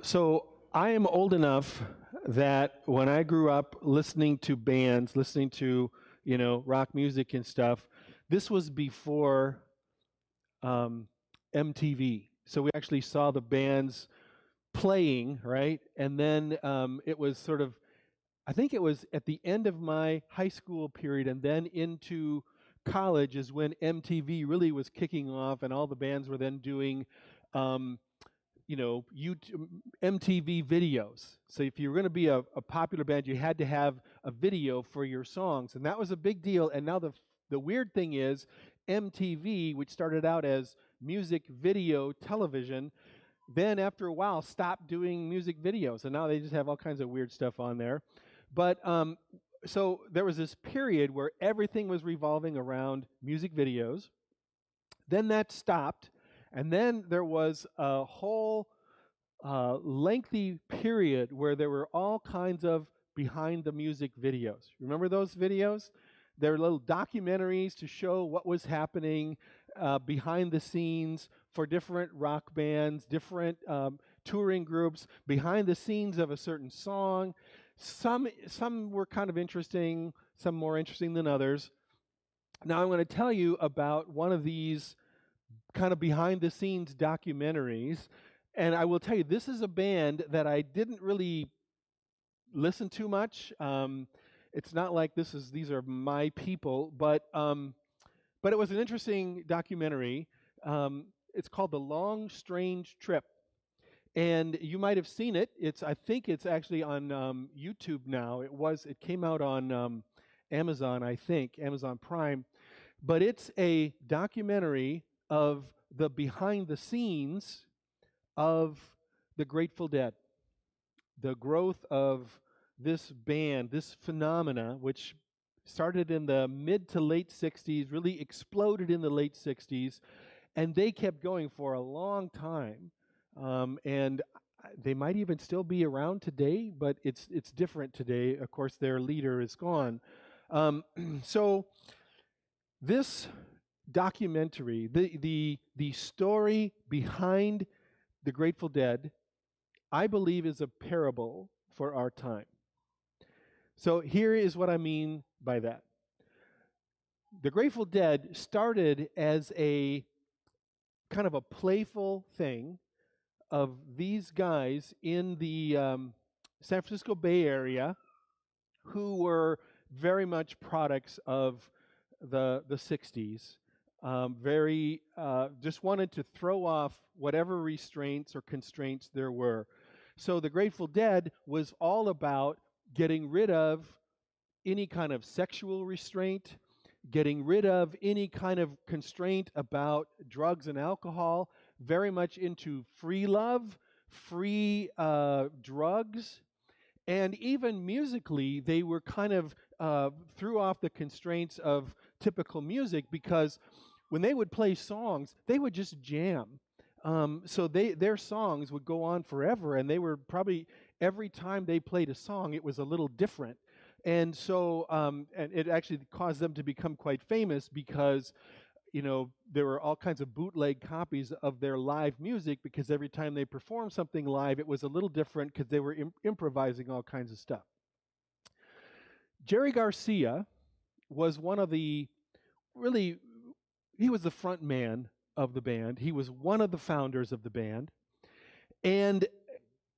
So I am old enough that when I grew up listening to bands, listening to, rock music and stuff, this was before um, MTV. So we actually saw the bands playing, right? And then it was sort of, I think it was at the end of my high school period and then into college is when MTV really was kicking off, and all the bands were then doing um, YouTube, MTV videos. So if you were going to be a popular band, you had to have a video for your songs, and that was a big deal. And now the weird thing is, MTV, which started out as music video television, then after a while stopped doing music videos, and now they just have all kinds of weird stuff on there. But so there was this period where everything was revolving around music videos. Then that stopped, and then there was a whole lengthy period where there were all kinds of behind the music videos. Remember those videos? They were little documentaries to show what was happening behind the scenes for different rock bands, different touring groups, behind the scenes of a certain song. Some were kind of interesting, some more interesting than others. Now I'm going to tell you about one of these kind of behind the scenes documentaries. And I will tell you, this is a band that I didn't really listen to much. It's not like these are my people, but it was an interesting documentary. It's called The Long Strange Trip, and you might have seen it. I think it's actually on YouTube now. It came out on Amazon, I think, Amazon Prime, but it's a documentary of the behind the scenes of the Grateful Dead, the growth of this band, this phenomena, which started in the mid to late 60s, really exploded in the late 60s, and they kept going for a long time. And they might even still be around today, but it's different today. Of course, their leader is gone. So this documentary, the story behind the Grateful Dead, I believe, is a parable for our time. So here is what I mean by that. The Grateful Dead started as a kind of a playful thing of these guys in the San Francisco Bay Area who were very much products of the 60s. Very just wanted to throw off whatever restraints or constraints there were. So the Grateful Dead was all about getting rid of any kind of sexual restraint, getting rid of any kind of constraint about drugs and alcohol, very much into free love, free drugs, and even musically, they were kind of threw off the constraints of typical music, because when they would play songs, they would just jam. So their songs would go on forever, and they were probably, every time they played a song, it was a little different. And so and it actually caused them to become quite famous, because there were all kinds of bootleg copies of their live music, because every time they performed something live, it was a little different, because they were improvising all kinds of stuff. Jerry Garcia was one of the really, he was the front man of the band. He was one of the founders of the band. And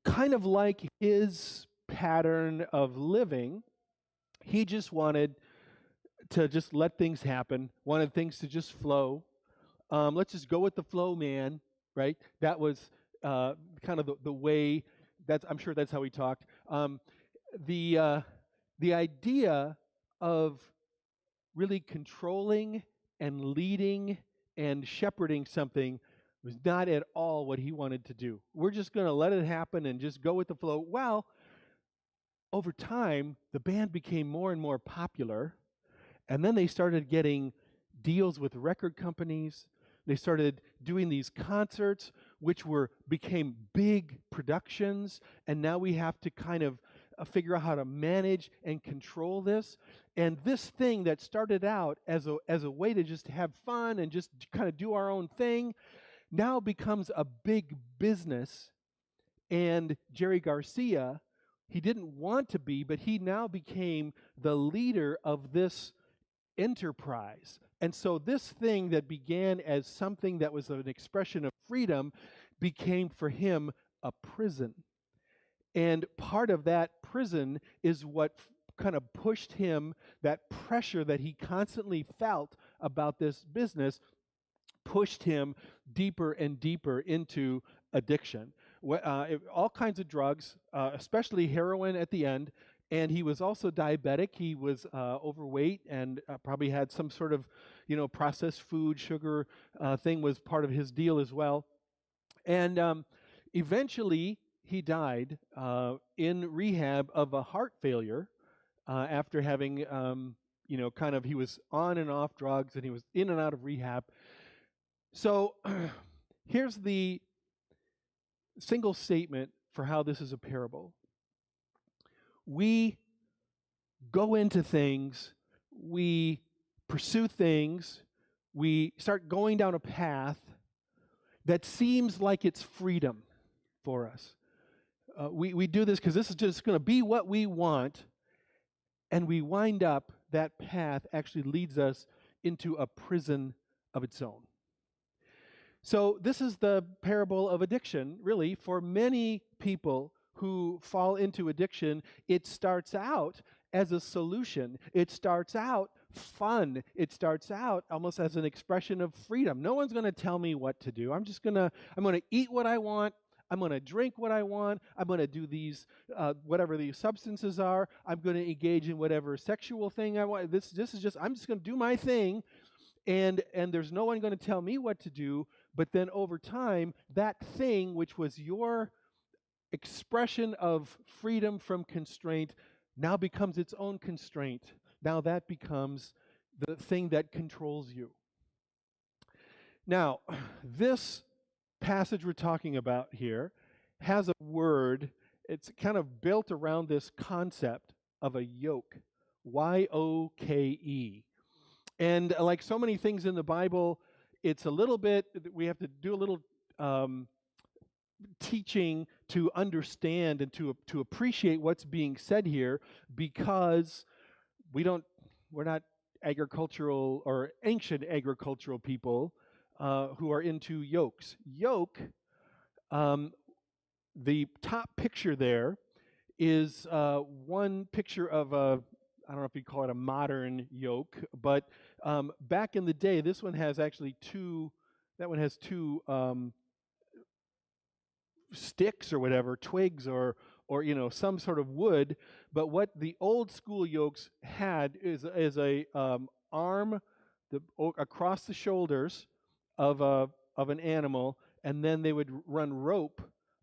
kind of like his pattern of living, he just wanted to just let things happen, wanted things to just flow. Let's just go with the flow, man, right? That was kind of the way, I'm sure that's how he talked. The idea of really controlling and leading and shepherding something was not at all what he wanted to do. We're just going to let it happen and just go with the flow. Well, over time, the band became more and more popular, and then they started getting deals with record companies. They started doing these concerts, which became big productions, and now we have to kind of figure out how to manage and control this. And this thing that started out as a way to just have fun and just kind of do our own thing now becomes a big business, And Jerry Garcia, he didn't want to be, but he now became the leader of this enterprise. And so this thing that began as something that was an expression of freedom became for him a prison. And part of that prison is what kind of pushed him, that pressure that he constantly felt about this business, pushed him deeper and deeper into addiction. All kinds of drugs, especially heroin at the end. And he was also diabetic. He was overweight and probably had some sort of, processed food, sugar thing was part of his deal as well. And eventually, he died in rehab of a heart failure after having, he was on and off drugs and he was in and out of rehab. So here's the single statement for how this is a parable. We go into things, we pursue things, we start going down a path that seems like it's freedom for us. We do this because this is just going to be what we want, and we wind up, that path actually leads us into a prison of its own. So this is the parable of addiction, really. For many people who fall into addiction, it starts out as a solution. It starts out fun. It starts out almost as an expression of freedom. No one's going to tell me what to do. I'm going to eat what I want. I'm going to drink what I want. I'm going to do these, whatever these substances are. I'm going to engage in whatever sexual thing I want. This is just, I'm just going to do my thing. And there's no one going to tell me what to do. But then over time, that thing which was your expression of freedom from constraint now becomes its own constraint. Now that becomes the thing that controls you. Now, this passage we're talking about here has a word. It's kind of built around this concept of a yoke, Y-O-K-E. And like so many things in the Bible, it's a little bit, we have to do a little teaching to understand and to appreciate what's being said here, because we're not agricultural or ancient agricultural people who are into yokes. Yoke, the top picture there is one picture of I don't know if you call it a modern yoke, but back in the day, this one has actually two sticks or whatever, twigs or some sort of wood. But what the old school yokes had is a arm across the shoulders of an animal, and then they would run rope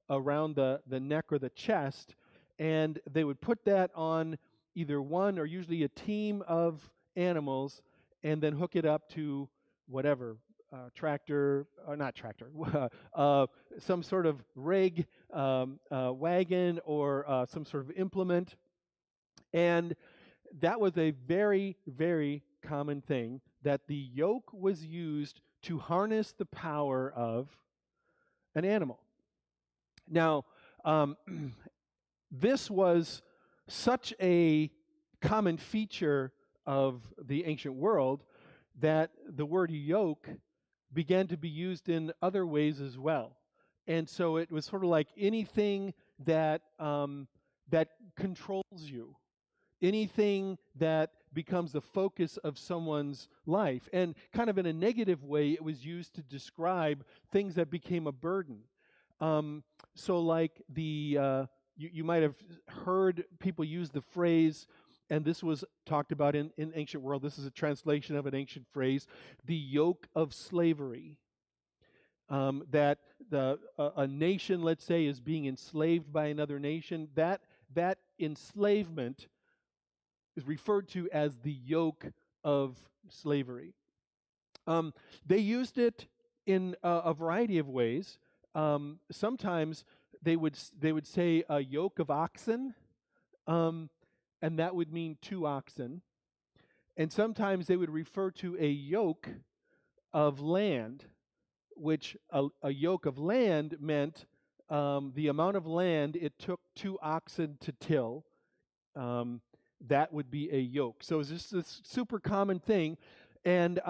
around the neck or the chest, and they would put that on either one or usually a team of animals, and then hook it up to whatever, tractor, or not tractor, some sort of rig, wagon, or some sort of implement. And that was a very, very common thing, that the yoke was used to harness the power of an animal. Now, this was such a common feature of the ancient world that the word yoke began to be used in other ways as well. And so it was sort of like anything that that controls you, anything that becomes the focus of someone's life. And kind of in a negative way, it was used to describe things that became a burden. So like you might have heard people use the phrase, and this was talked about in ancient world. This is a translation of an ancient phrase, the yoke of slavery. That a nation, let's say, is being enslaved by another nation. That enslavement is referred to as the yoke of slavery. They used it in a variety of ways. Sometimes they would say a yoke of oxen, and that would mean 2 oxen. And sometimes they would refer to a yoke of land, which a yoke of land meant the amount of land it took 2 oxen to till, um, that would be a yoke. So it's just this super common thing. And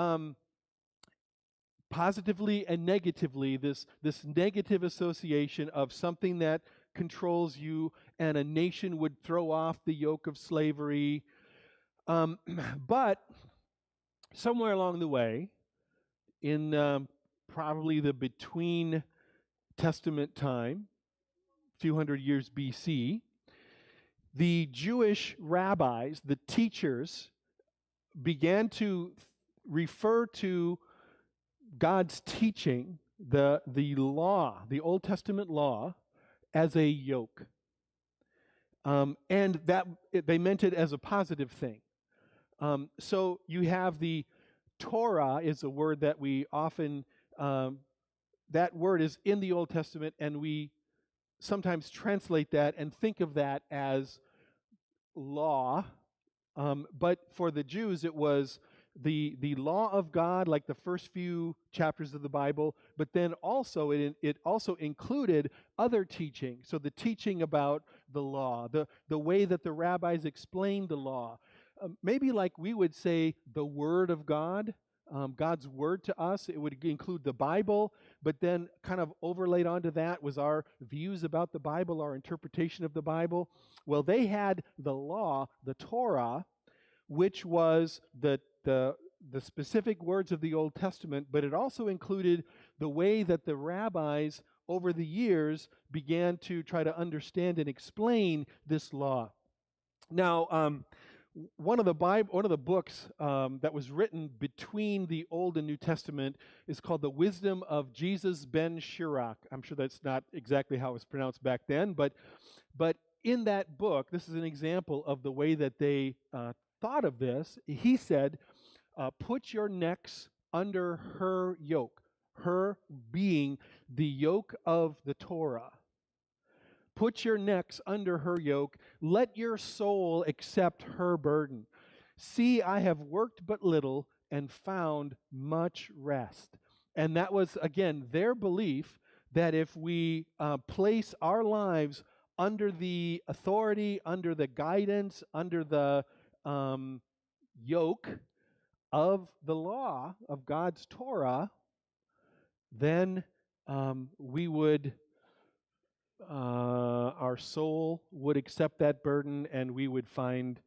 positively and negatively, this negative association of something that controls you, and a nation would throw off the yoke of slavery. But somewhere along the way, in probably the between Testament time, a few hundred years BC, the Jewish rabbis, the teachers, began to refer to God's teaching, the law, the Old Testament law, as a yoke. And that they meant it as a positive thing. So you have the Torah is a word that we often, that word is in the Old Testament, and we sometimes translate that and think of that as law. But for the Jews, it was the law of God, like the first few chapters of the Bible, but then also it also included other teaching. So the teaching about the law, the way that the rabbis explained the law, maybe like we would say the Word of God, God's Word to us. It would include the Bible, but then kind of overlaid onto that was our views about the Bible, our interpretation of the Bible. Well, they had the law, the Torah, which was the specific words of the Old Testament, but it also included the way that the rabbis over the years began to try to understand and explain this law. Now, one of the books that was written between the Old and New Testament is called The Wisdom of Jesus ben Sirach. I'm sure that's not exactly how it was pronounced back then, but in that book, this is an example of the way that they thought of this. He said, put your necks under her yoke, her being the yoke of the Torah. Put your necks under her yoke. Let your soul accept her burden. See, I have worked but little and found much rest. And that was, again, their belief that if we place our lives under the authority, under the guidance, under the yoke of the law of God's Torah, then we would, our soul would accept that burden, and we would find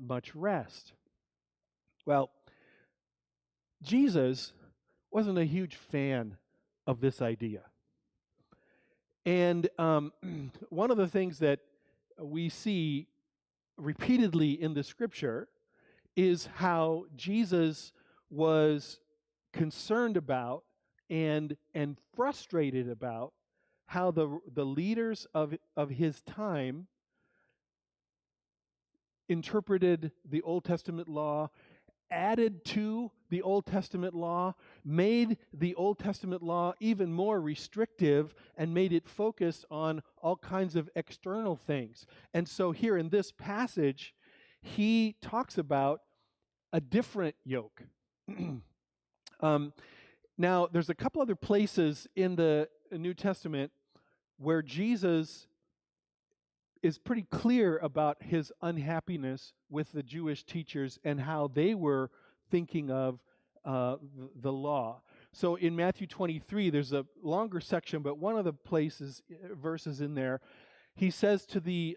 much rest. Well, Jesus wasn't a huge fan of this idea. And one of the things that we see repeatedly in the scripture is how Jesus was concerned about and frustrated about how the leaders of his time interpreted the Old Testament law, added to the Old Testament law, made the Old Testament law even more restrictive, and made it focus on all kinds of external things. And so here in this passage, he talks about a different yoke. Now, there's a couple other places in the New Testament where Jesus is pretty clear about his unhappiness with the Jewish teachers and how they were thinking of the law. So in Matthew 23, there's a longer section, but one of the verses in there, he says to the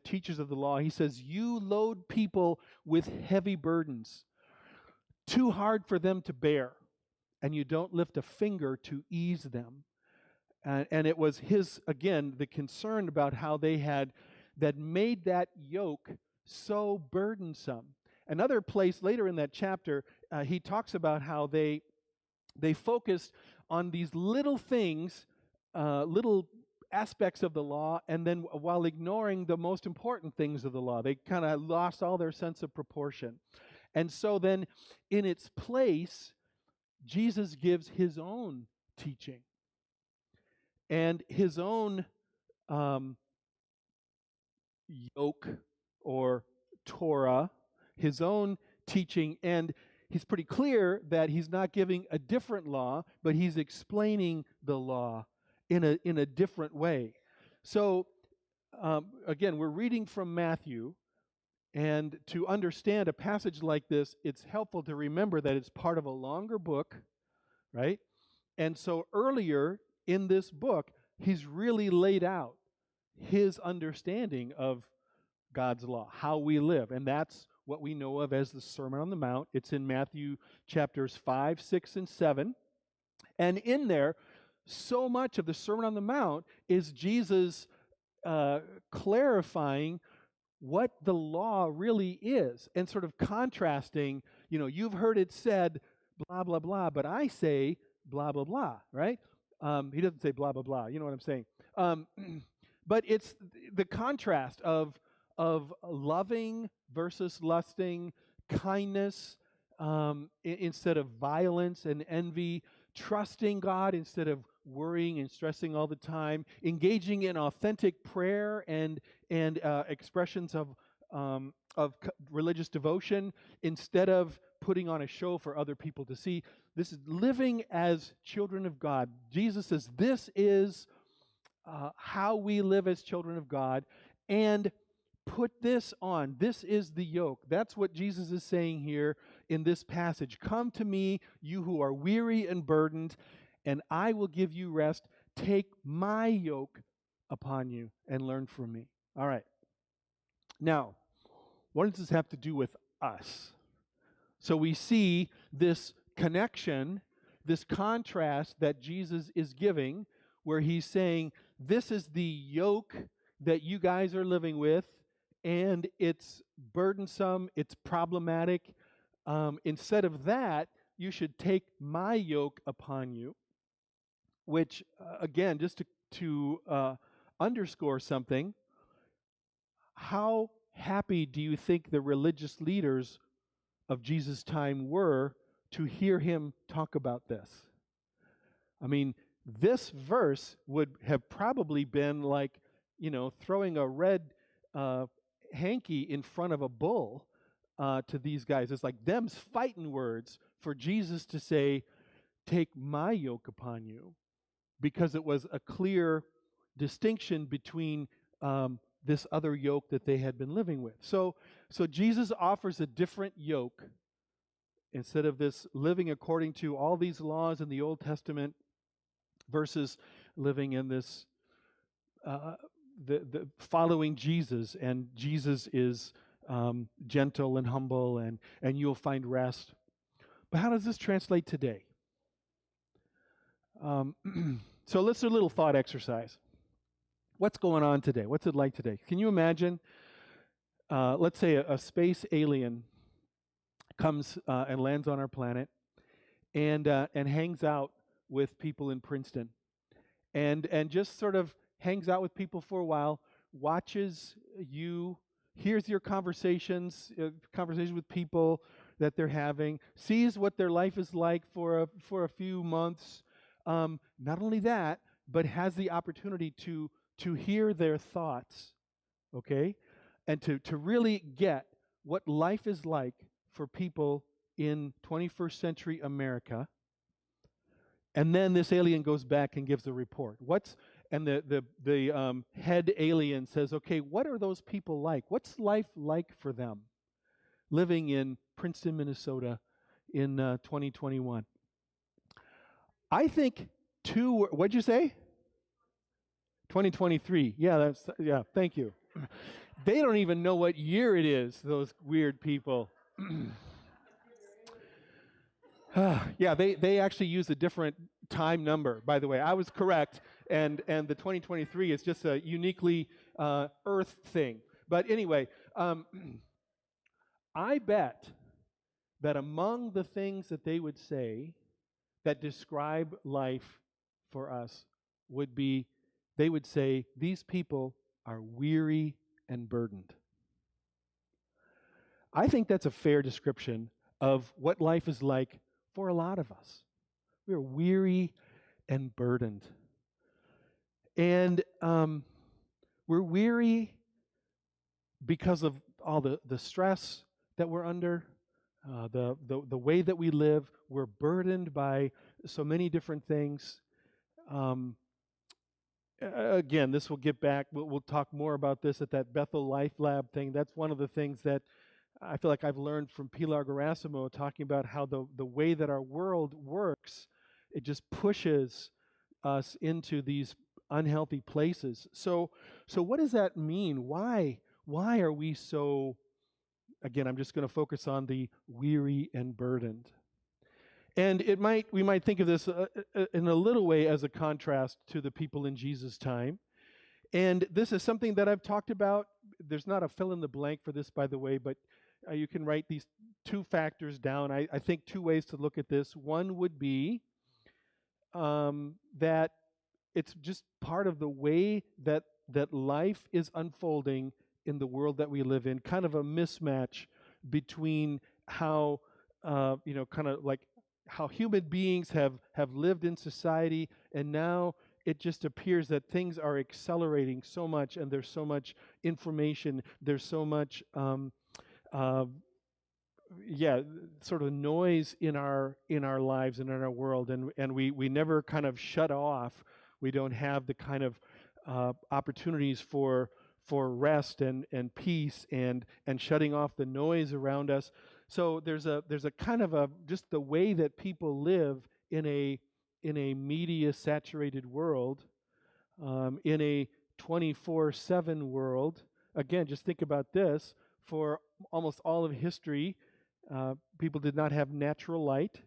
teachers of the law, he says, "You load people with heavy burdens, too hard for them to bear, and you don't lift a finger to ease them." And it was the concern about how they had that made that yoke so burdensome. Another place later in that chapter, he talks about how they focused on these little things, little aspects of the law, and then while ignoring the most important things of the law, they kind of lost all their sense of proportion. And so then, in its place, Jesus gives his own teaching and his own yoke or Torah, his own teaching, and he's pretty clear that he's not giving a different law, but he's explaining the law in a different way. So again, we're reading from Matthew, and to understand a passage like this, it's helpful to remember that it's part of a longer book, right? And so earlier in this book, he's really laid out his understanding of God's law, how we live. And that's what we know of as the Sermon on the Mount. It's in Matthew chapters 5, 6, and 7. And in there, so much of the Sermon on the Mount is Jesus clarifying what the law really is and sort of contrasting, you've heard it said, blah, blah, blah, but I say, blah, blah, blah, right? He doesn't say blah, blah, blah. You know what I'm saying? But it's the contrast of loving versus lusting, kindness instead of violence and envy, trusting God instead of worrying and stressing all the time, engaging in authentic prayer and expressions of religious devotion instead of putting on a show for other people to see. This is living as children of God. Jesus says this is how we live as children of God, and put this on. This is the yoke. That's what Jesus is saying here in this passage. Come to me, you who are weary and burdened, and I will give you rest. Take my yoke upon you and learn from me. All right. Now, what does this have to do with us? So we see this connection, this contrast that Jesus is giving, where he's saying, this is the yoke that you guys are living with, and it's burdensome, it's problematic. Instead of that, you should take my yoke upon you, which, again, just to underscore something, how happy do you think the religious leaders of Jesus' time were to hear him talk about this? I mean, this verse would have probably been like, throwing a red hanky in front of a bull to these guys. It's like them's fighting words for Jesus to say, take my yoke upon you, because it was a clear distinction between this other yoke that they had been living with. So Jesus offers a different yoke. Instead of this living according to all these laws in the Old Testament versus living in this the following Jesus, and Jesus is gentle and humble, and you'll find rest. But how does this translate today? So let's do a little thought exercise. What's going on today? What's it like today? Can you imagine, let's say a space alien comes and lands on our planet and hangs out with people in Princeton, and just sort of hangs out with people for a while, watches you, hears your conversations with people that they're having, sees what their life is like for a few months. Not only that, but has the opportunity to hear their thoughts, okay, and to really get what life is like for people in 21st century America. And then this alien goes back and gives a report. And the head alien says, okay, what are those people like? What's life like for them living in Princeton, Minnesota in 2021? I think what'd you say? 2023. Yeah, thank you. They don't even know what year it is, those weird people. Yeah, they actually use a different time number, by the way. I was correct, and the 2023 is just a uniquely Earth thing. But anyway, I bet that among the things that they would say that describe life for us would be, they would say, these people are weary and burdened. I think that's a fair description of what life is like for a lot of us. We are weary and burdened. And we're weary because of all the stress that we're under, the way that we live. We're burdened by so many different things. again, this will get back. We'll talk more about this at that Bethel Life Lab thing. That's one of the things that I feel like I've learned from Pilar Gerasimo, talking about how the way that our world works, it just pushes us into these unhealthy places. So what does that mean? Why are we so, again, I'm just going to focus on the weary and burdened. And we might think of this in a little way as a contrast to the people in Jesus' time. And this is something that I've talked about. There's not a fill in the blank for this, by the way, but you can write these two factors down. I think two ways to look at this. One would be that it's just part of the way that life is unfolding in the world that we live in, kind of a mismatch between how kind of like how human beings have lived in society, and now it just appears that things are accelerating so much, and there's so much information, there's so much uh, yeah, sort of noise in our lives and in our world, and we never kind of shut off. We don't have the kind of opportunities for rest and peace and shutting off the noise around us. So there's a kind of a just the way that people live in a media saturated world, in a 24/7 world. Again, just think about this. For almost all of history, people did not have natural light.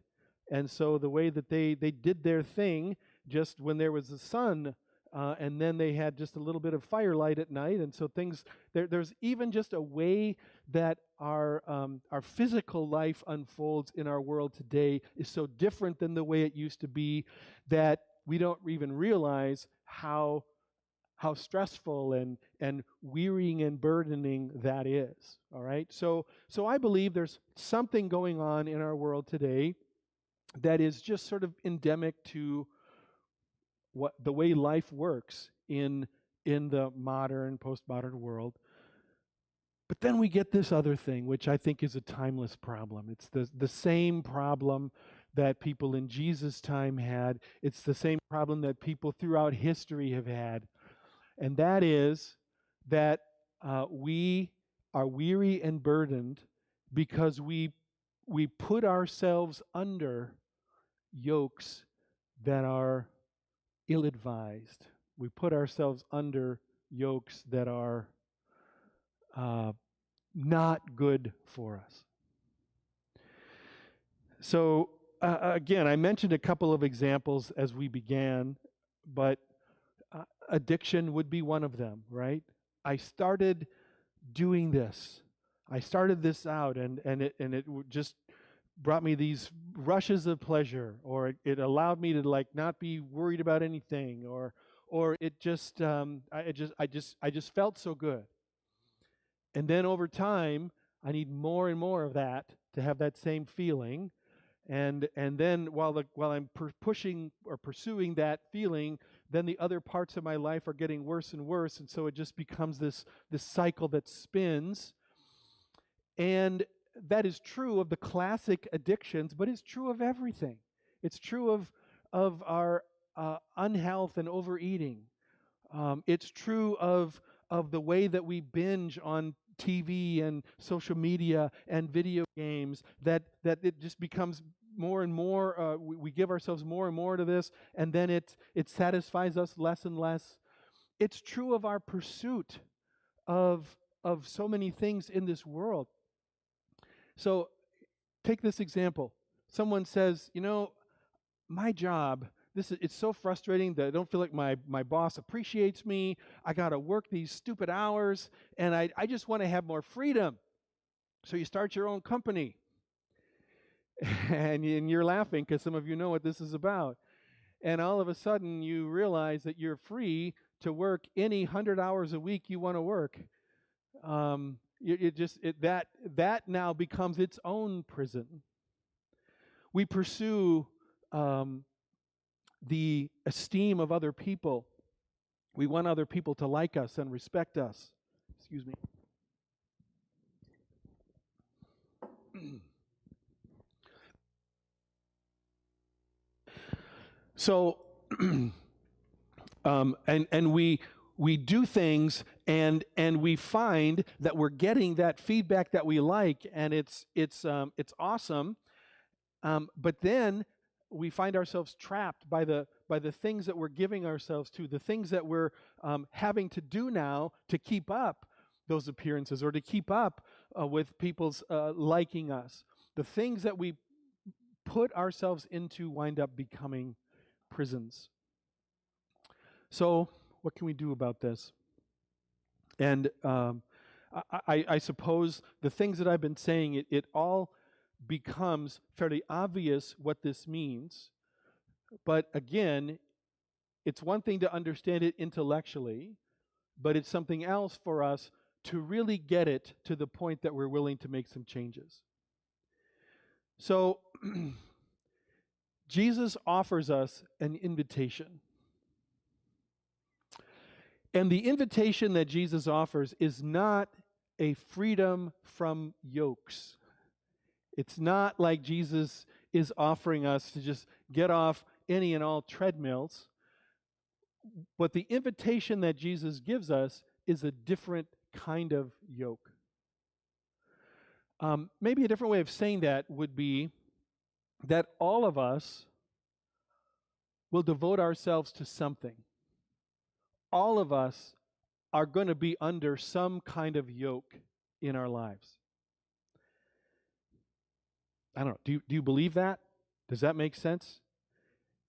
And so the way that they did their thing, just when there was the sun, and then they had just a little bit of firelight at night. And so there's even just a way that our physical life unfolds in our world today is so different than the way it used to be, that we don't even realize how stressful and wearying and burdening that is. All right, so I believe there's something going on in our world today that is just sort of endemic to what the way life works in the modern postmodern world. But then we get this other thing, which I think is a timeless problem. It's the same problem that people in Jesus' time had. It's the same problem that people throughout history have had. And that is that we are weary and burdened because we put ourselves under yokes that are ill-advised. We put ourselves under yokes that are not good for us. So again, I mentioned a couple of examples as we began, but addiction would be one of them, right? I started doing this. I started this out, and it just brought me these rushes of pleasure, or it allowed me to like not be worried about anything, or it just I just felt so good. And then over time, I need more and more of that to have that same feeling. And then while I'm pushing or pursuing that feeling, then the other parts of my life are getting worse and worse, and so it just becomes this cycle that spins. And that is true of the classic addictions, but it's true of everything. It's true of our unhealth and overeating. It's true of the way that we binge on TV and social media and video games, that it just becomes more and more, we give ourselves more and more to this, and then it satisfies us less and less. It's true of our pursuit of so many things in this world. So take this example. Someone says, my job, it's so frustrating that I don't feel like my boss appreciates me. I got to work these stupid hours, and I just want to have more freedom. So you start your own company. And you're laughing because some of you know what this is about. And all of a sudden you realize that you're free to work any 100 hours a week you want to work. That now becomes its own prison. We pursue the esteem of other people. We want other people to like us and respect us. Excuse me. So And we do things, and we find that we're getting that feedback that we like, and it's awesome. But then we find ourselves trapped by the things that we're giving ourselves to, the things that we're having to do now to keep up those appearances, or to keep up with people's liking us. The things that we put ourselves into wind up becoming prisons. So, what can we do about this? And I suppose the things that I've been saying, it all becomes fairly obvious what this means. But again, it's one thing to understand it intellectually, but it's something else for us to really get it to the point that we're willing to make some changes. So, Jesus offers us an invitation. And the invitation that Jesus offers is not a freedom from yokes. It's not like Jesus is offering us to just get off any and all treadmills. But the invitation that Jesus gives us is a different kind of yoke. Maybe a different way of saying that would be that all of us will devote ourselves to something. All of us are going to be under some kind of yoke in our lives. I don't know. Do you believe that? Does that make sense?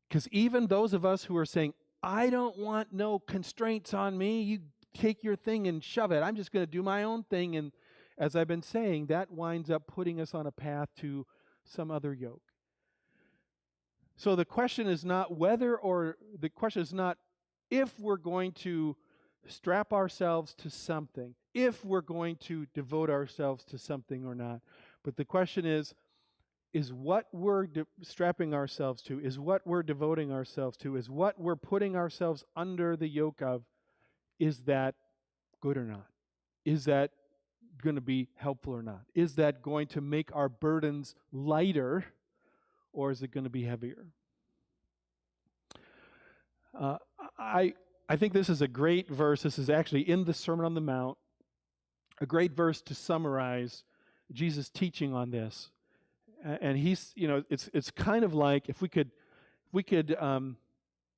Because even those of us who are saying, I don't want no constraints on me, you take your thing and shove it. I'm just going to do my own thing. And as I've been saying, that winds up putting us on a path to some other yoke. So the question is not whether, or the question is not if we're going to strap ourselves to something, if we're going to devote ourselves to something or not. But the question is what we're strapping ourselves to, is what we're devoting ourselves to, is what we're putting ourselves under the yoke of, is that good or not? Is that going to be helpful or not? Is that going to make our burdens lighter, or is it going to be heavier? I think this is a great verse. This is actually in the Sermon on the Mount, a great verse to summarize Jesus' teaching on this. And he's, it's kind of like if we could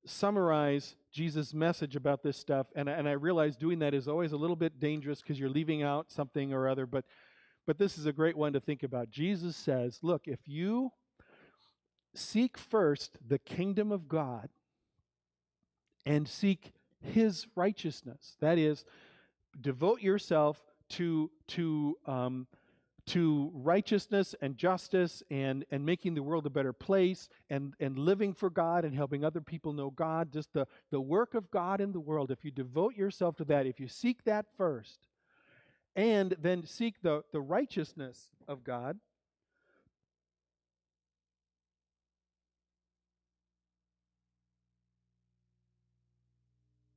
summarize Jesus' message about this stuff. And I realize doing that is always a little bit dangerous because you're leaving out something or other. But this is a great one to think about. Jesus says, look, if you seek first the kingdom of God and seek His righteousness, that is, devote yourself to righteousness and justice and making the world a better place and living for God and helping other people know God, just the work of God in the world. If you devote yourself to that, if you seek that first, and then seek the righteousness of God,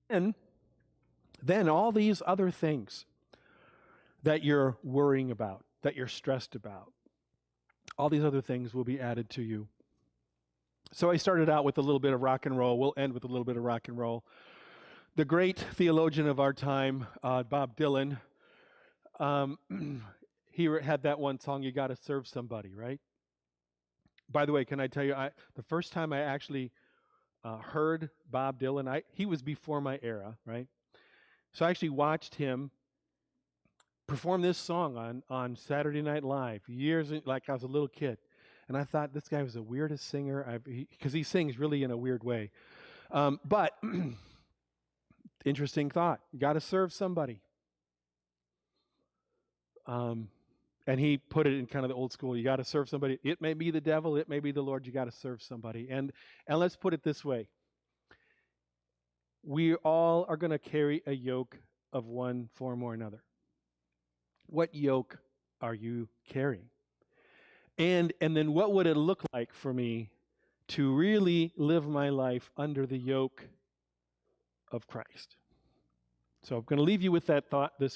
and then all these other things that you're worrying about, that you're stressed about, all these other things will be added to you. So I started out with a little bit of rock and roll. We'll end with a little bit of rock and roll. The great theologian of our time, Bob Dylan, he had that one song, "You Gotta Serve Somebody," right? By the way, can I tell you, the first time I actually heard Bob Dylan, he was before my era, right? So I actually watched him perform this song on Saturday Night Live like I was a little kid. And I thought this guy was the weirdest singer, because he sings really in a weird way. But interesting thought. You got to serve somebody. And he put it in kind of the old school. You got to serve somebody. It may be the devil. It may be the Lord. You got to serve somebody. And let's put it this way. We all are going to carry a yoke of one form or another. What yoke are you carrying? And then what would it look like for me to really live my life under the yoke of Christ? So I'm going to leave you with that thought this week.